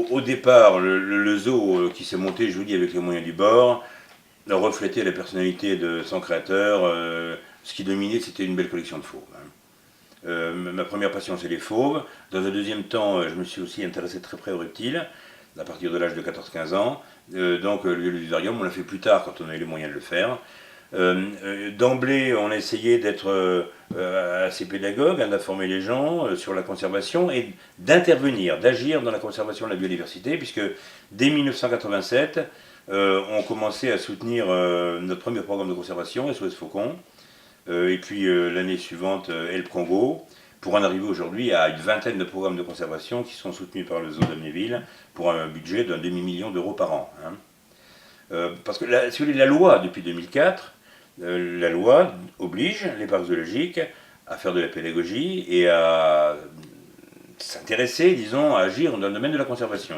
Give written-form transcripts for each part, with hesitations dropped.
Au départ, le zoo qui s'est monté, je vous dis, avec les moyens du bord, reflétait la personnalité de son créateur. Ce qui dominait, c'était une belle collection de fauves, hein. Ma première passion, c'est les fauves. Dans un deuxième temps, je me suis aussi intéressé très près aux reptiles, à partir de l'âge de 14-15 ans. Donc le vivarium, on l'a fait plus tard quand on a eu les moyens de le faire. D'emblée, on a essayé d'être assez pédagogue, hein, d'informer les gens sur la conservation et d'intervenir, d'agir dans la conservation de la biodiversité, puisque dès 1987, on commençait à soutenir notre premier programme de conservation, SOS Faucon, et puis l'année suivante, Help Congo, pour en arriver aujourd'hui à une vingtaine de programmes de conservation qui sont soutenus par le zoo d'Amnéville pour un budget d'un demi-million d'euros par an, hein. Parce que si vous voulez, la loi, depuis 2004, la loi oblige les parcs zoologiques à faire de la pédagogie et à s'intéresser, disons, à agir dans le domaine de la conservation.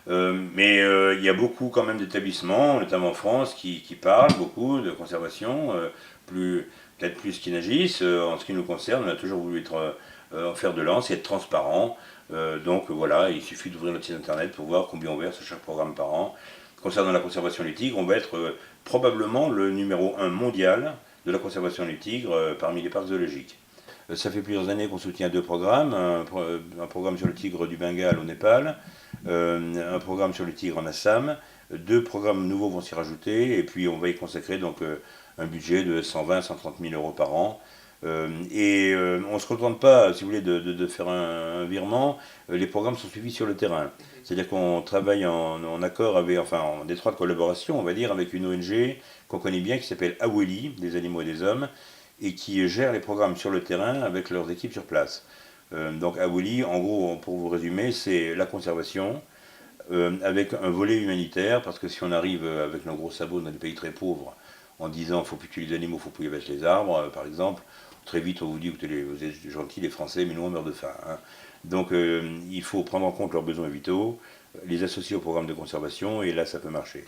Mais il y a beaucoup quand même d'établissements, notamment en France, qui parlent beaucoup de conservation, peut-être plus qu'ils n'agissent. En ce qui nous concerne, on a toujours voulu être en fer de lance et être transparent. Donc voilà, il suffit d'ouvrir notre site internet pour voir combien on verse à chaque programme par an. Concernant la conservation des tigres, on va être probablement le numéro 1 mondial de la conservation des tigres parmi les parcs zoologiques. Ça fait plusieurs années qu'on soutient deux programmes, un programme sur le tigre du Bengale au Népal, un programme sur le tigre en Assam. Deux programmes nouveaux vont s'y rajouter, et puis on va y consacrer donc un budget de 120-130 000 euros par an. On ne se contente pas, si vous voulez, de faire un virement. Les programmes sont suivis sur le terrain. C'est-à-dire qu'on travaille en accord avec, enfin en étroite collaboration, on va dire, avec une ONG qu'on connaît bien qui s'appelle Aweli, des animaux et des hommes, et qui gère les programmes sur le terrain avec leurs équipes sur place. Donc Aweli, en gros, pour vous résumer, c'est la conservation, avec un volet humanitaire, parce que si on arrive avec nos gros sabots dans des pays très pauvres, en disant il faut plus tuer les animaux, il faut plus abattre les arbres, par exemple, très vite on vous dit vous êtes gentils les Français, mais nous on meurt de faim, hein. Donc il faut prendre en compte leurs besoins vitaux, les associer au programme de conservation, et là ça peut marcher.